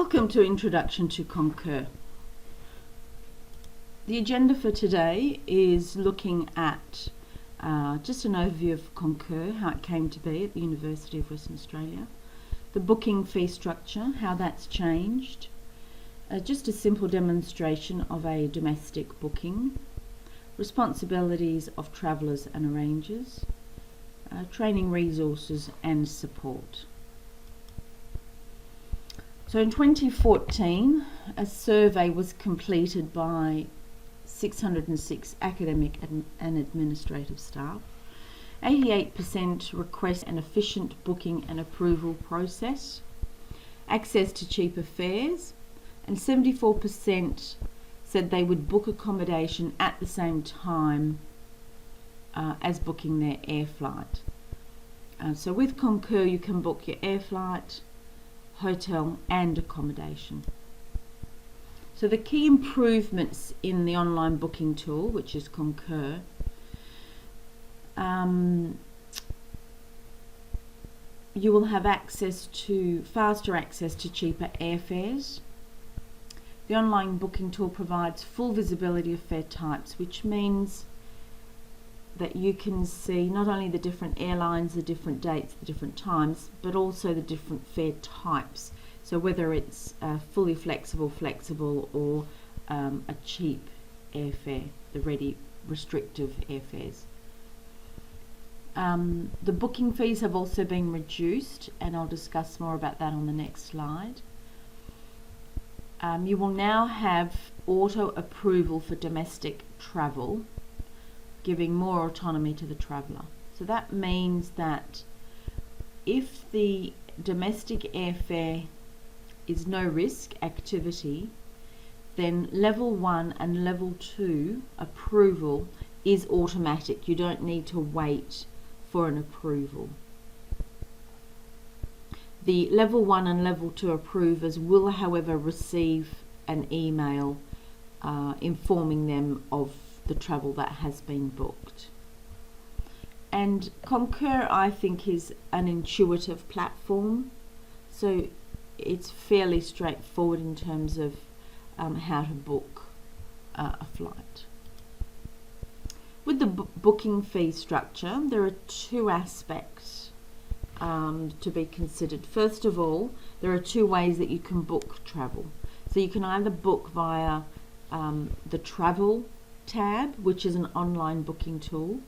Welcome to Introduction to Concur. The agenda for today is looking at just an overview of Concur, how it came to be at the University of Western Australia, the booking fee structure, how that's changed, just a simple demonstration of a domestic booking, responsibilities of travellers and arrangers, training resources and support. So in 2014, a survey was completed by 606 academic and administrative staff. 88% request an efficient booking and approval process, access to cheaper fares, and 74% said they would book accommodation at the same time as booking their air flight. So with Concur you can book your air flight, hotel and accommodation. So the key improvements in the online booking tool, which is Concur, you will have faster access to cheaper airfares. The online booking tool provides full visibility of fare types, which means that you can see not only the different airlines, the different dates, the different times, but also the different fare types. So whether it's fully flexible, or a cheap airfare, the ready restrictive airfares. The booking fees have also been reduced, and I'll discuss more about that on the next slide. You will now have auto approval for domestic travel, giving more autonomy to the traveller. So that means that if the domestic airfare is no risk activity, then level 1 and level 2 approval is automatic. You don't need to wait for an approval. The level 1 and level 2 approvers will, however, receive an email informing them of the travel that has been booked. And Concur, I think, is an intuitive platform, so it's fairly straightforward in terms of how to book a flight. With the booking fee structure, there are two aspects to be considered. First of all, there are two ways that you can book travel. So you can either book via the travel tab, which is an online booking tool,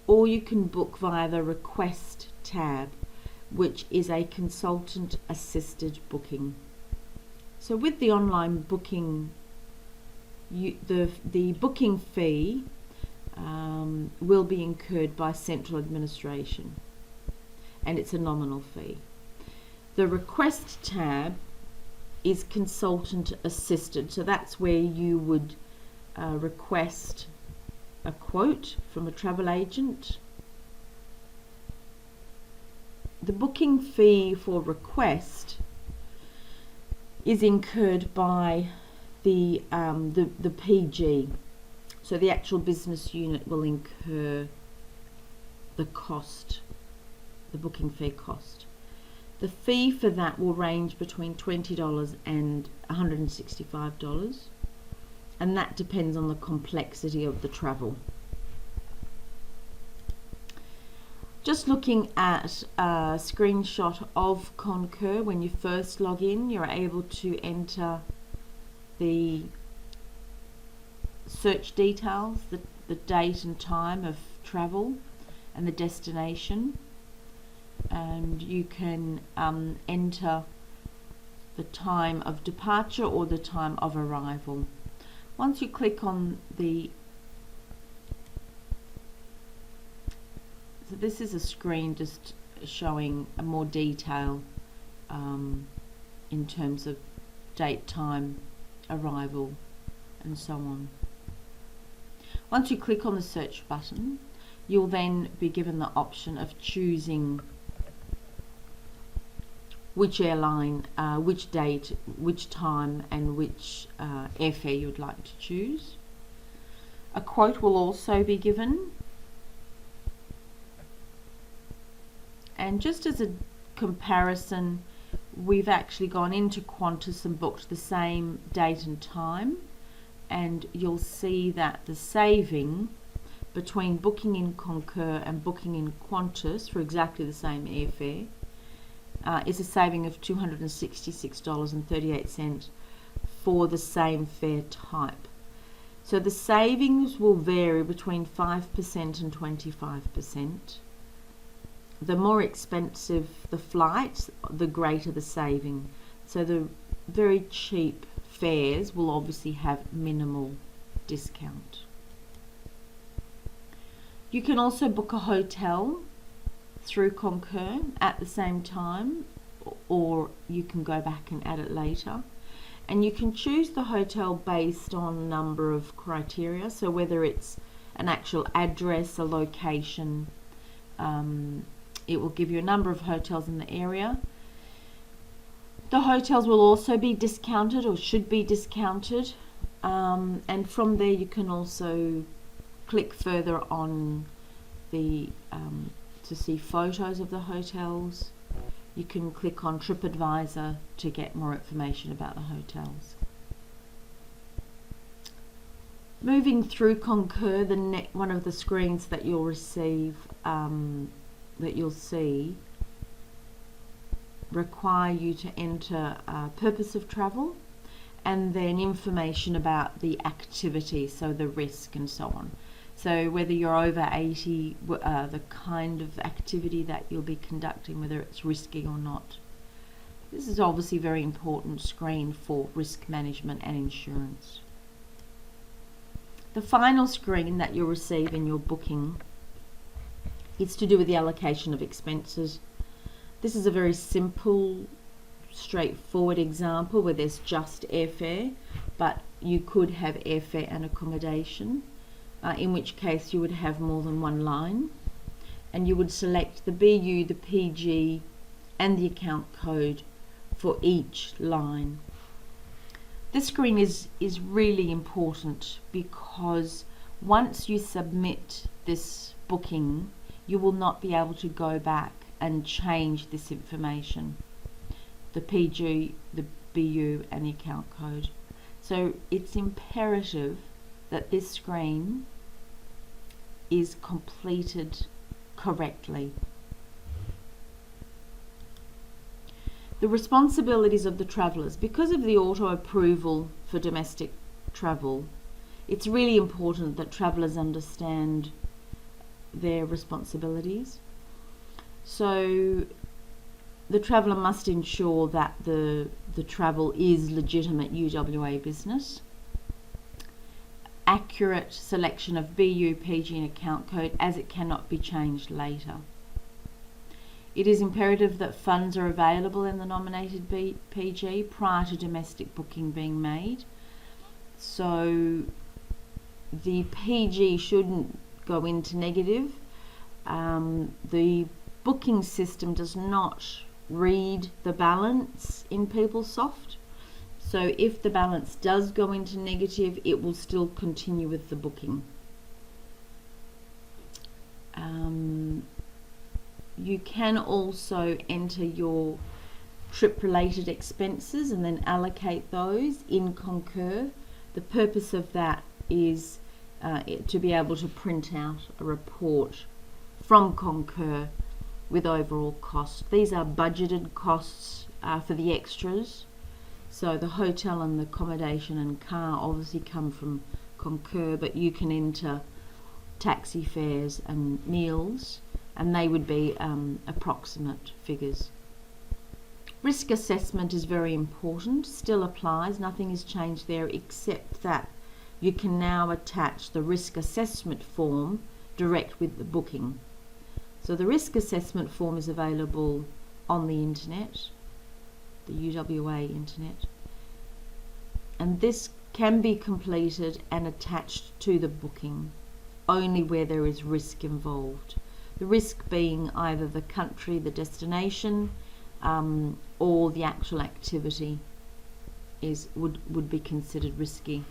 or you can book via the request tab, which is a consultant assisted booking. So with the online booking, the booking fee will be incurred by central administration, and it's a nominal fee. The request tab is consultant assisted, so that's where you would request a quote from a travel agent. The booking fee for request is incurred by the PG, so the actual business unit will incur the cost, the booking fee cost. The fee for that will range between $20 and $165. And that depends on the complexity of the travel. Just looking at a screenshot of Concur, when you first log in, you're able to enter the search details, the date and time of travel and the destination, and you can enter the time of departure or the time of arrival. Once you click on so this is a screen just showing a more detail in terms of date, time, arrival and so on. Once you click on the search button, you'll then be given the option of choosing which airline, which date, which time and which airfare you would like to choose. A quote will also be given, and just as a comparison we've actually gone into Qantas and booked the same date and time, and you'll see that the saving between booking in Concur and booking in Qantas for exactly the same airfare is a saving of $266.38 for the same fare type. So the savings will vary between 5% and 25%. The more expensive the flight, the greater the saving. So the very cheap fares will obviously have minimal discount. You can also book a hotel through Concur at the same time, or you can go back and add it later. And you can choose the hotel based on a number of criteria, so whether it's an actual address, a location, it will give you a number of hotels in the area. The hotels will also be discounted, or should be discounted, and from there you can also click further on the to see photos of the hotels. You can click on TripAdvisor to get more information about the hotels. Moving through Concur, one of the screens that you'll receive, that you'll see, require you to enter purpose of travel and then information about the activity, so the risk and so on. So whether you're over 80, the kind of activity that you'll be conducting, whether it's risky or not. This is obviously a very important screen for risk management and insurance. The final screen that you'll receive in your booking is to do with the allocation of expenses. This is a very simple, straightforward example where there's just airfare, but you could have airfare and accommodation. In which case you would have more than one line, and you would select the BU, the PG and the account code for each line. This screen is really important because once you submit this booking, you will not be able to go back and change this information, the PG, the BU and the account code. So it's imperative that this screen is completed correctly. The responsibilities of the travellers. Because of the auto approval for domestic travel, it's really important that travellers understand their responsibilities. So the traveller must ensure that the travel is legitimate UWA business. Accurate selection of BU, PG and account code, as it cannot be changed later. It is imperative that funds are available in the nominated PG prior to domestic booking being made. So the PG shouldn't go into negative. The booking system does not read the balance in PeopleSoft. So if the balance does go into negative, it will still continue with the booking. You can also enter your trip-related expenses and then allocate those in Concur. The purpose of that is to be able to print out a report from Concur with overall cost. These are budgeted costs for the extras. So the hotel and the accommodation and car obviously come from Concur, but you can enter taxi fares and meals, and they would be approximate figures. Risk assessment is very important, still applies, nothing has changed there except that you can now attach the risk assessment form direct with the booking. So the risk assessment form is available on the internet, the UWA internet, and this can be completed and attached to the booking only where there is risk involved. The risk being either the country, the destination, or the actual activity would be considered risky.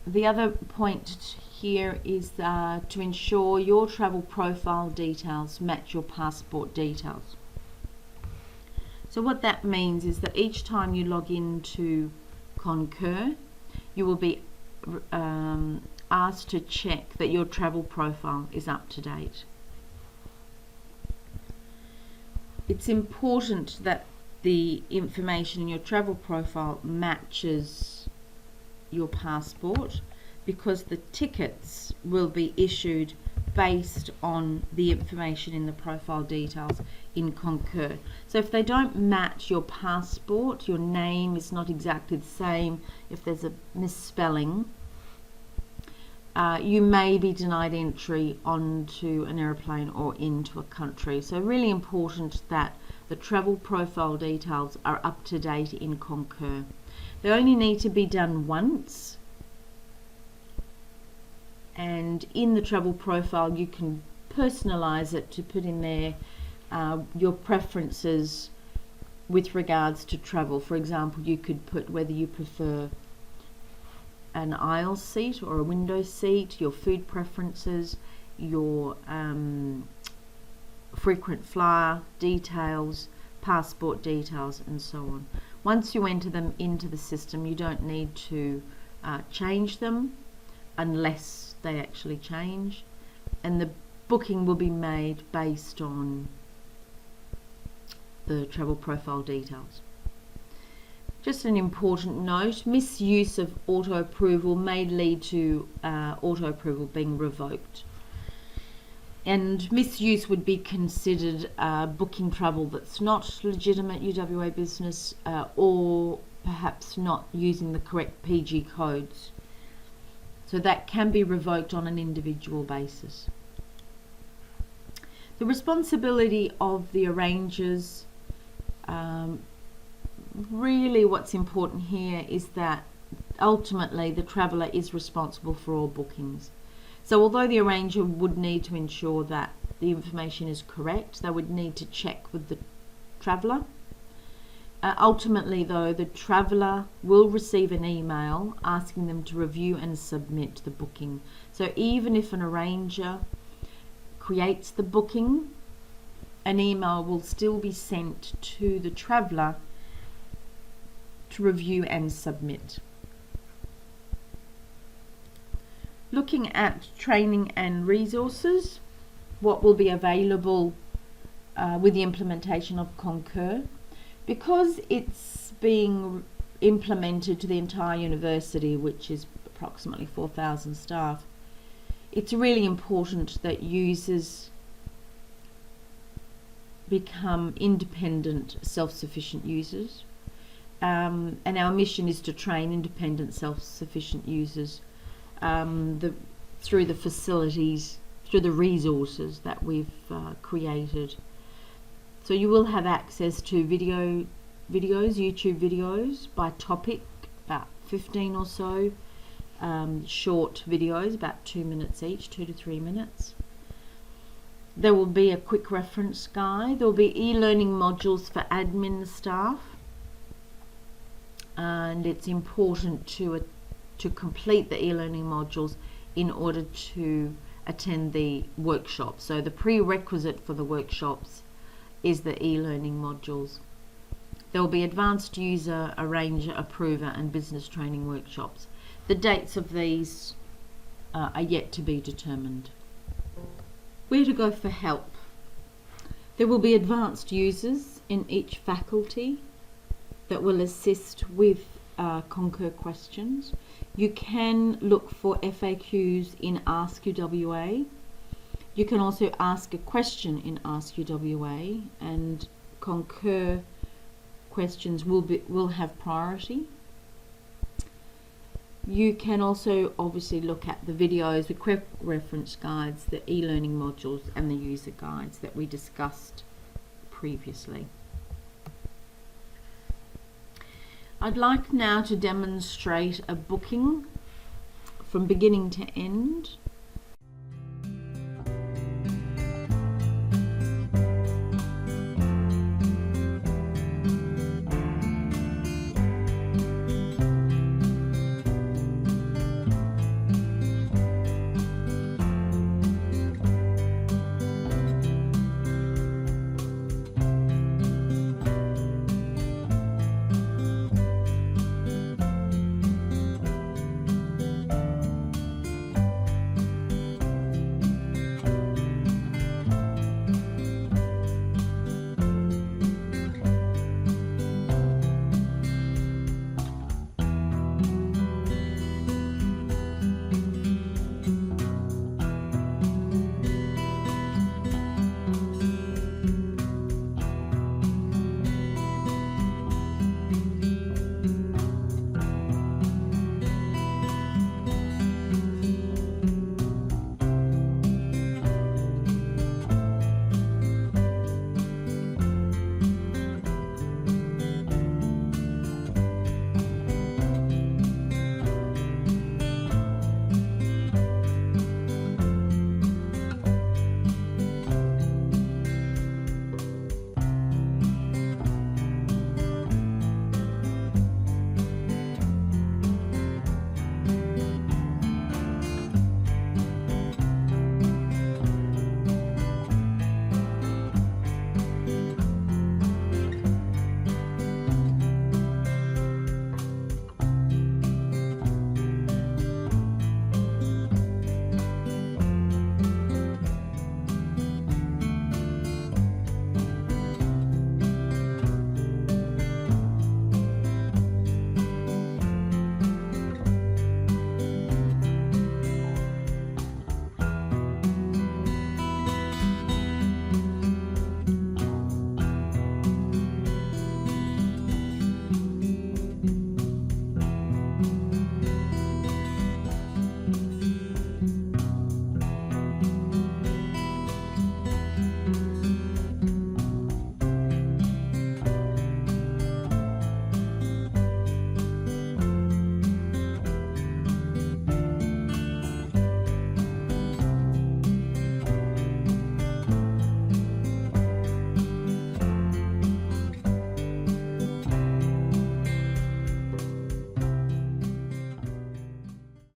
The other point here is to ensure your travel profile details match your passport details. So what that means is that each time you log into Concur, you will be asked to check that your travel profile is up to date. It's important that the information in your travel profile matches your passport, because the tickets will be issued based on the information in the profile details in Concur. So if they don't match your passport, your name is not exactly the same, if there's a misspelling, you may be denied entry onto an aeroplane or into a country. So really important that the travel profile details are up to date in Concur. They only need to be done once, and in the travel profile you can personalize it to put in there your preferences with regards to travel. For example, you could put whether you prefer an aisle seat or a window seat, your food preferences, your frequent flyer details, passport details, and so on. Once you enter them into the system, you don't need to change them unless they actually change, and the booking will be made based on the travel profile details. Just an important note, misuse of auto approval may lead to auto approval being revoked, and misuse would be considered booking travel that's not legitimate UWA business, or perhaps not using the correct PG codes. So that can be revoked on an individual basis. The responsibility of the arrangers, really what's important here is that ultimately the traveller is responsible for all bookings. So although the arranger would need to ensure that the information is correct, they would need to check with the traveller. Ultimately though, the traveller will receive an email asking them to review and submit the booking. So even if an arranger creates the booking, an email will still be sent to the traveller to review and submit. Looking at training and resources, what will be available with the implementation of Concur. Because it's being implemented to the entire university, which is approximately 4,000 staff, it's really important that users become independent, self-sufficient users. And our mission is to train independent, self-sufficient users through the facilities, through the resources that we've created. So you will have access to videos, YouTube videos by topic, about 15 or so, short videos, about 2 minutes each, 2 to 3 minutes. There will be a quick reference guide. There will be e-learning modules for admin staff, and it's important to complete the e-learning modules in order to attend the workshop. So the prerequisite for the workshops is the e-learning modules. There will be advanced user, arranger, approver and business training workshops. The dates of these are yet to be determined. Where to go for help? There will be advanced users in each faculty that will assist with Concur questions. You can look for FAQs in Ask UWA. You can also ask a question in Ask UWA, and Concur questions will have priority. You can also obviously look at the videos, the quick reference guides, the e-learning modules and the user guides that we discussed previously. I'd like now to demonstrate a booking from beginning to end